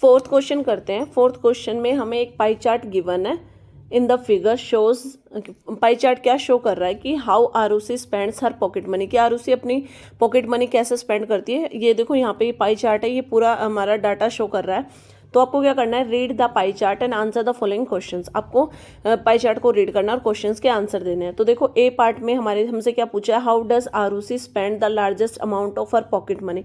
Fourth question करते हैं। Fourth question में हमें एक पाई चार्ट गिवन है in the figure shows. Pie chart क्या शो कर रहा है कि how Arushi spends her pocket money, कि आरुषि अपनी पॉकेट मनी कैसे स्पेंड करती है। ये देखो यहाँ पे पाई चार्ट है, ये पूरा हमारा डाटा शो कर रहा है। तो आपको क्या करना है, read the pie chart and answer the following questions. आपको पाई चार्ट को रीड करना और क्वेश्चंस के आंसर देने हैं। तो देखो ए पार्ट में हमसे क्या पूछा है, how does Arushi spend the largest amount of her pocket money.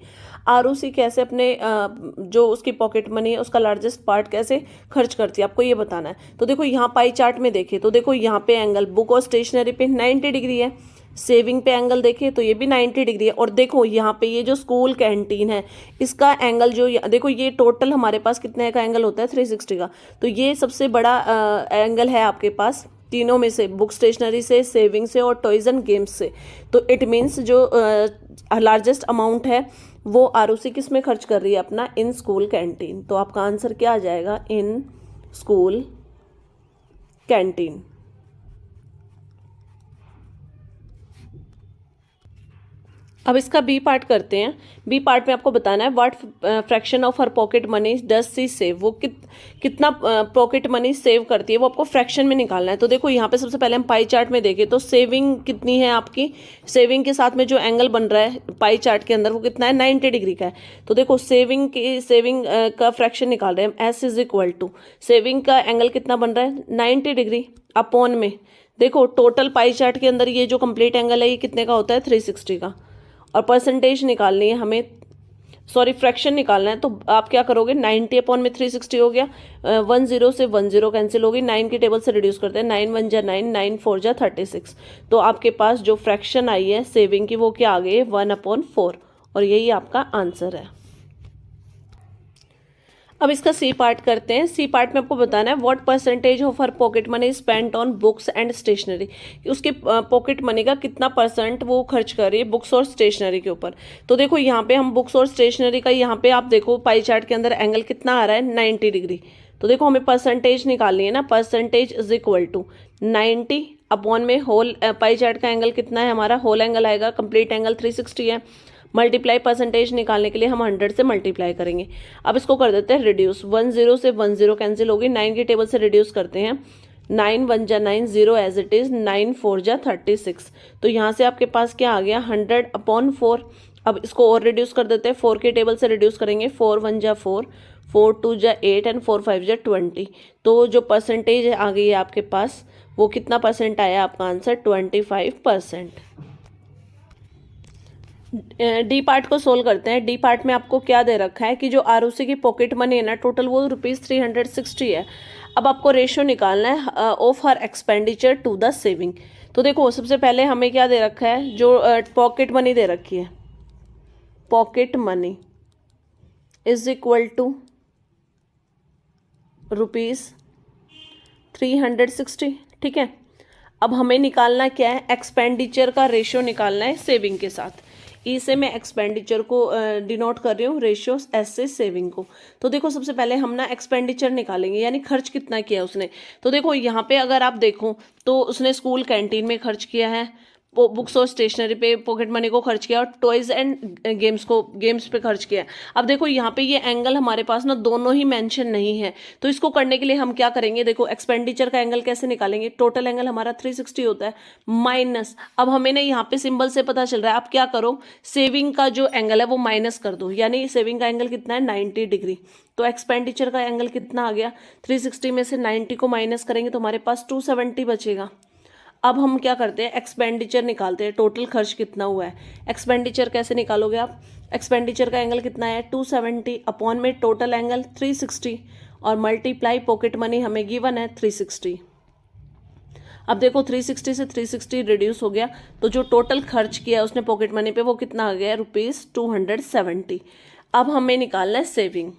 Arushi कैसे अपने जो उसकी पॉकेट मनी है उसका लार्जेस्ट पार्ट कैसे खर्च करती है, आपको ये बताना है। तो देखो यहाँ पाई चार्ट में देखें तो देखो यहाँ पे एंगल बुक और स्टेशनरी पे 90 डिग्री है, सेविंग पे एंगल देखें तो ये भी 90 डिग्री है। और देखो यहाँ पे ये जो स्कूल कैंटीन है इसका एंगल जो देखो ये टोटल हमारे पास कितने का एंगल होता है, 360 का। तो ये सबसे बड़ा एंगल है आपके पास तीनों में से, बुक स्टेशनरी से, सेविंग से और टॉयज एंड गेम्स से। तो इट मीन्स जो लार्जेस्ट अमाउंट है वो आरुषि किस में खर्च कर रही है अपना, इन स्कूल कैंटीन। तो आपका आंसर क्या आ जाएगा, इन स्कूल कैंटीन। अब इसका बी पार्ट करते हैं। बी पार्ट में आपको बताना है what fraction of her pocket money does she save, वो कितना पॉकेट मनी सेव करती है वो आपको फ्रैक्शन में निकालना है। तो देखो यहाँ पे सबसे पहले हम पाई चार्ट में देखें तो सेविंग कितनी है आपकी, सेविंग के साथ में जो एंगल बन रहा है पाई चार्ट के अंदर वो कितना है, 90 डिग्री का है। तो देखो सेविंग का फ्रैक्शन निकाल रहे हैं हम, S is equal to saving का एंगल कितना बन रहा है, 90 डिग्री अपॉन में देखो टोटल पाई चार्ट के अंदर ये जो कंप्लीट एंगल है ये कितने का होता है, 360 का। और परसेंटेज निकालनी है हमें, सॉरी फ्रैक्शन निकालना है। तो आप क्या करोगे, 90 अपॉन में 360 हो गया, 10 से 10 कैंसिल होगी, 9 की टेबल से रिड्यूस करते हैं, 9 1 जा 9, 9 4 जा 36। तो आपके पास जो फ्रैक्शन आई है सेविंग की वो क्या आ गई है, 1/4। और यही आपका आंसर है। अब इसका सी पार्ट करते हैं। सी पार्ट में आपको बताना है what percentage of her pocket money spent on books and stationery, उसके पॉकेट मनी का कितना परसेंट वो खर्च कर रही है बुक्स और स्टेशनरी के ऊपर। तो देखो यहाँ पे हम बुक्स और स्टेशनरी का, यहाँ पे आप देखो पाई चार्ट के अंदर एंगल कितना आ रहा है, 90 डिग्री। तो देखो हमें परसेंटेज निकालनी है ना, percentage is equal to 90 upon में होल पाई चार्ट का एंगल कितना है हमारा, होल एंगल आएगा, कंप्लीट एंगल 360 है, मल्टीप्लाई परसेंटेज निकालने के लिए हम 100 से मल्टीप्लाई करेंगे। अब इसको कर देते हैं रिड्यूस, 10 से 10 कैंसिल होगी, 9 की टेबल से रिड्यूस करते हैं, 9 1 जा 9, 0 एज इट इज़, 9 4 जा 36। तो यहाँ से आपके पास क्या आ गया, 100/4। अब इसको और रिड्यूस कर देते हैं, 4 की टेबल से रिड्यूस करेंगे, 4 1 जा 4, 4 2 जा 8 एंड 4 5 जा 20। तो जो परसेंटेज आ गई है आपके पास वो कितना परसेंट आया, आपका आंसर 25%। डी पार्ट को सोल्व करते हैं। डी पार्ट में आपको क्या दे रखा है कि जो आरुषि की पॉकेट मनी है ना टोटल वो ₹360 है। अब आपको रेशियो निकालना है of her expenditure to the saving. तो देखो सबसे पहले हमें क्या दे रखा है, जो पॉकेट मनी दे रखी है, pocket money is equal to ₹360, ठीक है। अब हमें निकालना क्या है, एक्सपेंडिचर का रेशियो निकालना है सेविंग के साथ। ई से मैं एक्सपेंडिचर को डिनोट कर रही हूँ, रेशियो एस से सेविंग को। तो देखो सबसे पहले हम ना एक्सपेंडिचर निकालेंगे, यानी खर्च कितना किया उसने। तो देखो यहाँ पे अगर आप देखो तो उसने स्कूल कैंटीन में खर्च किया है, बुक्स और स्टेशनरी पे पॉकेट मनी को खर्च किया, और टॉयज एंड गेम्स पे खर्च किया। अब देखो यहाँ पे ये एंगल हमारे पास ना दोनों ही मेंशन नहीं है। तो इसको करने के लिए हम क्या करेंगे, देखो एक्सपेंडिचर का एंगल कैसे निकालेंगे, टोटल एंगल हमारा 360 होता है माइनस, अब हमें ना यहाँ पे सिंबल से पता चल रहा है, आप क्या करो सेविंग का जो एंगल है वो माइनस कर दो, यानी सेविंग का एंगल कितना है, 90 डिग्री। तो एक्सपेंडिचर का एंगल कितना आ गया, 360 में से 90 को माइनस करेंगे तो हमारे पास 270 बचेगा। अब हम क्या करते हैं, एक्सपेंडिचर निकालते हैं, टोटल खर्च कितना हुआ है। एक्सपेंडिचर कैसे निकालोगे आप, एक्सपेंडिचर का एंगल कितना है 270 अपॉन में टोटल एंगल 360 और मल्टीप्लाई पॉकेट मनी हमें गिवन है 360। अब देखो 360 से 360 रिड्यूस हो गया, तो जो टोटल खर्च किया उसने पॉकेट मनी पे वो कितना आ गया, ₹270। अब हमें निकालना है सेविंग।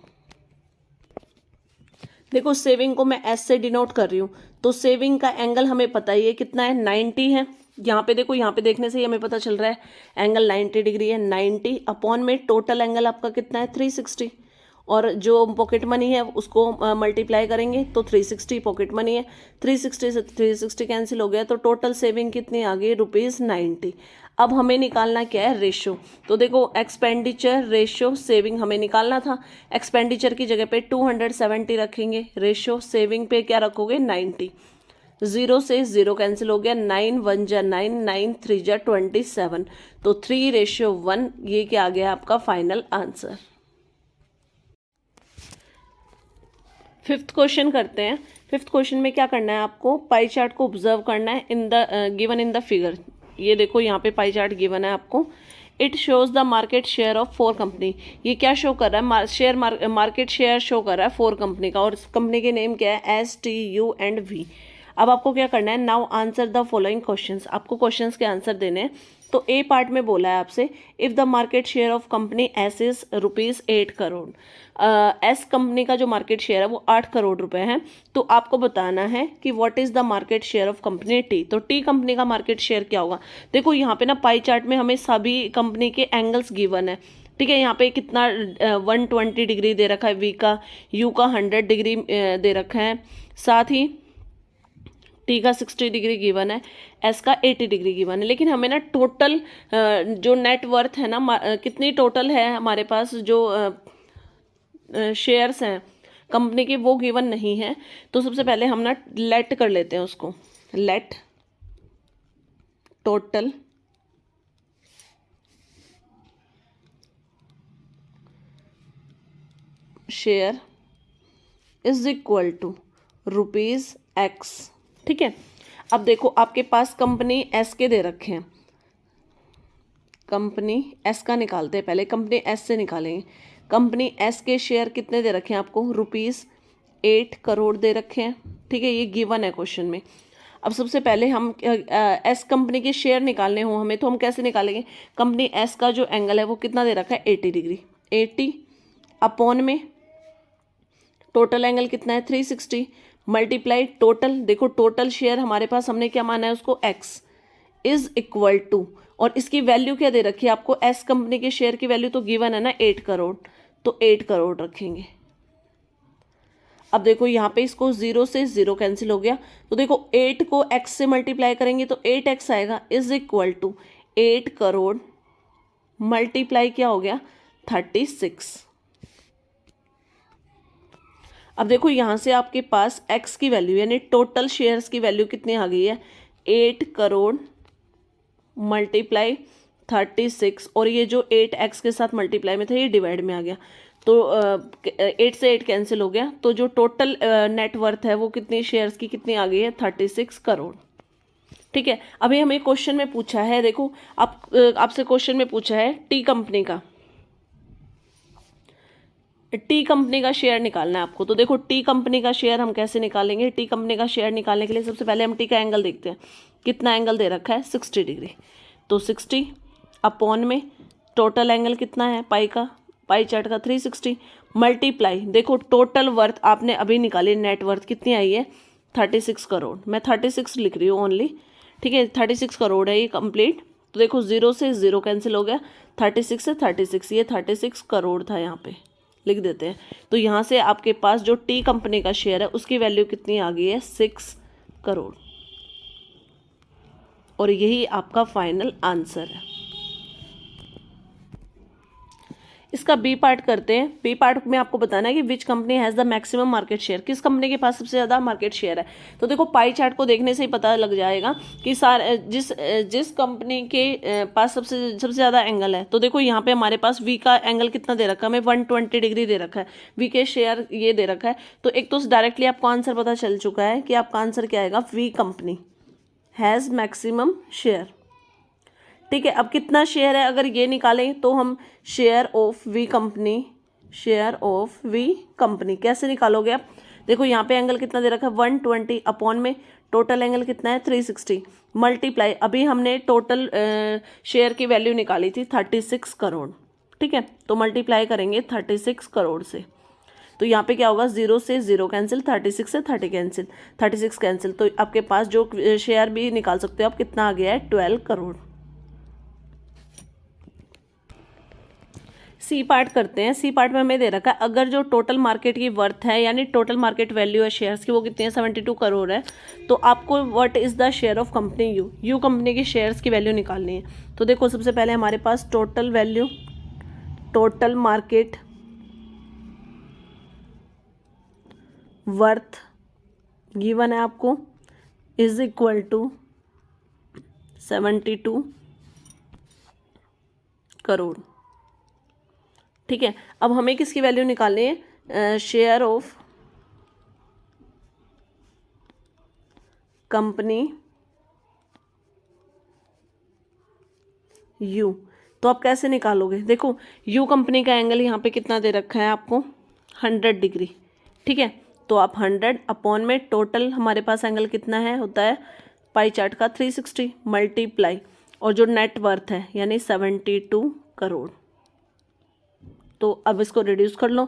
देखो सेविंग को मैं एस से डिनोट कर रही हूँ, तो सेविंग का एंगल हमें पता ही है कितना है, 90 है। यहाँ पे देखो, यहाँ पे देखने से ही हमें पता चल रहा है एंगल 90 डिग्री है। 90 अपॉन में टोटल एंगल आपका कितना है, 360, और जो पॉकेट मनी है उसको मल्टीप्लाई करेंगे तो 360 पॉकेट मनी है, 360 से 360 कैंसिल हो गया, तो टोटल सेविंग कितनी आ गई, ₹90। अब हमें निकालना क्या है, रेशो। तो देखो एक्सपेंडिचर रेशो सेविंग हमें निकालना था। एक्सपेंडिचर की जगह पे 270 रखेंगे, रेशो सेविंग पे क्या रखोगे 90। 0 से 0 कैंसिल हो गया, 9 1 जा 9, 9 3 जा 27, तो 3:1। ये क्या आ गया आपका फाइनल आंसर। फिफ्थ क्वेश्चन करते हैं। फिफ्थ क्वेश्चन में क्या करना है आपको, पाई चार्ट को ऑब्जर्व करना है in the given in the figure. ये देखो यहाँ पे पाई चार्ट गिवन है आपको। It shows the market share of 4 company. ये क्या शो कर रहा है, मार्केट शेयर शो कर रहा है 4 कंपनी का, और कंपनी के नेम क्या है, STU&V। अब आपको क्या करना है, now answer the following questions. आपको क्वेश्चंस के आंसर देने हैं। तो ए पार्ट में बोला है आपसे, if the market share of company S is ₹8 crore. S company का जो मार्केट शेयर है वो 8 करोड़ रुपए है। तो आपको बताना है कि what is the market share of company T. तो टी कंपनी का मार्केट शेयर क्या होगा। देखो यहाँ पे ना पाई चार्ट में हमें सभी कंपनी के एंगल्स गिवन है, ठीक है। यहाँ पे कितना 120 डिग्री दे रखा है वी का, यू का 100 डिग्री दे रखा है, साथ ही टी का 60 डिग्री गिवन है, एस का 80 डिग्री गिवन है। लेकिन हमें ना टोटल जो नेट वर्थ है ना, कितनी टोटल है हमारे पास जो शेयर्स हैं कंपनी के, वो गिवन नहीं है। तो सबसे पहले हम ना लेट कर लेते हैं उसको, let total share is equal to ₹X, ठीक है। अब देखो आपके पास कंपनी एस के दे रखे हैं, कंपनी एस का निकालते हैं पहले, कंपनी एस से निकालेंगे। कंपनी एस के शेयर कितने दे रखे हैं आपको, ₹8 करोड़ दे रखे हैं, ठीक है। ये गिवन है क्वेश्चन में। अब सबसे पहले हम एस कंपनी के शेयर निकालने हो हमें, तो हम कैसे निकालेंगे, कंपनी एस का जो एंगल है वो कितना दे रखा है 80 डिग्री, 80 अपॉन में टोटल एंगल कितना है 360 मल्टीप्लाई टोटल। देखो टोटल शेयर हमारे पास हमने क्या माना है उसको x इज इक्वल टू, और इसकी वैल्यू क्या दे रखी है आपको, एस कंपनी के शेयर की वैल्यू तो गिवन है ना 8 करोड़, तो 8 करोड़ रखेंगे। अब देखो यहाँ पे इसको 0 से 0 कैंसिल हो गया, तो देखो 8 को x से मल्टीप्लाई करेंगे तो 8x आएगा, is equal to 8 crore multiply क्या हो गया 36। अब देखो यहाँ से आपके पास x की वैल्यू यानी टोटल शेयर्स की वैल्यू कितनी आ गई है 8 करोड़ मल्टीप्लाई 36, और ये जो 8x के साथ मल्टीप्लाई में था ये डिवाइड में आ गया, तो 8 से 8 कैंसिल हो गया। तो जो टोटल नेट वर्थ है वो कितनी शेयर्स की कितनी आ गई है 36 करोड़, ठीक है। अभी हमें क्वेश्चन में पूछा है, देखो आपसे क्वेश्चन में पूछा है टी कंपनी का, टी कंपनी का शेयर निकालना है आपको। तो देखो टी कंपनी का शेयर हम कैसे निकालेंगे, टी कंपनी का शेयर निकालने के लिए सबसे पहले हम टी का एंगल देखते हैं, कितना एंगल दे रखा है 60 डिग्री, तो 60 अपॉन में टोटल एंगल कितना है पाई का, पाई चार्ट का 360 मल्टीप्लाई, देखो टोटल वर्थ आपने अभी निकाली, नेट वर्थ कितनी आई है 36 करोड़, मैं 36 लिख रही हूँ ओनली, ठीक है। 36 करोड़ है ये कंप्लीट। तो देखो 0 से 0 कैंसिल हो गया, 36 से 36, ये 36 करोड़ था, यहाँ पे लिख देते हैं। तो यहाँ से आपके पास जो टी कंपनी का शेयर है उसकी वैल्यू कितनी आ गई है 6 करोड़, और यही आपका फाइनल आंसर है। इसका बी पार्ट करते हैं। बी पार्ट में आपको बताना है कि which company has the maximum market share, किस कंपनी के पास सबसे ज़्यादा मार्केट शेयर है। तो देखो पाई चार्ट को देखने से ही पता लग जाएगा कि जिस कंपनी के पास सबसे ज़्यादा एंगल है। तो देखो यहाँ पे हमारे पास वी का एंगल कितना दे रखा है, हमें 120 डिग्री दे रखा है, वी के शेयर ये दे रखा है। तो एक तो डायरेक्टली आपको आंसर पता चल चुका है कि आपका आंसर क्या आएगा, V company has maximum share, ठीक है। अब कितना शेयर है अगर ये निकालें तो हम share of V company, share of V company कैसे निकालोगे आप, देखो यहाँ पे एंगल कितना दे रखा है 120 अपॉन में टोटल एंगल कितना है 360 मल्टीप्लाई, अभी हमने टोटल शेयर की वैल्यू निकाली थी 36 करोड़, ठीक है। तो मल्टीप्लाई करेंगे 36 करोड़ से, तो यहाँ पे क्या होगा 0 से 0 कैंसिल, 36 से 30 कैंसिल, 36 कैंसिल, तो आपके पास जो शेयर भी निकाल सकते हो आप, कितना आ गया है 12 करोड़। सी पार्ट करते हैं। सी पार्ट में हमें दे रखा है अगर जो टोटल मार्केट की वर्थ है यानी टोटल मार्केट वैल्यू है शेयर्स की वो कितनी है 72 करोड़ है, तो आपको what is the share of company you company के शेयर्स की वैल्यू निकालनी है। तो देखो सबसे पहले हमारे पास total value, total market worth given है आपको इज इक्वल टू 72 करोड़। ठीक है, अब हमें किसकी वैल्यू निकालनी है, शेयर ऑफ कंपनी यू। तो आप कैसे निकालोगे, देखो यू कंपनी का एंगल यहाँ पे कितना दे रखा है आपको 100 डिग्री। ठीक है, तो आप 100 अपॉन में टोटल हमारे पास एंगल कितना है होता है पाई चार्ट का 360 मल्टीप्लाई और जो नेट वर्थ है यानी 72 करोड़। तो अब इसको रिड्यूस कर लो,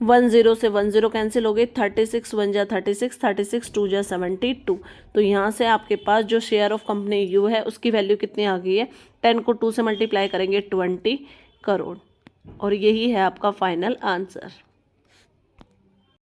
10 से 10 कैंसिल हो गए, 36 1 जा 36, 36 2 जा 72। तो यहाँ से आपके पास जो शेयर ऑफ कंपनी यू है उसकी वैल्यू कितनी आ गई है, 10 को 2 से मल्टीप्लाई करेंगे 20 करोड़। और यही है आपका फाइनल आंसर।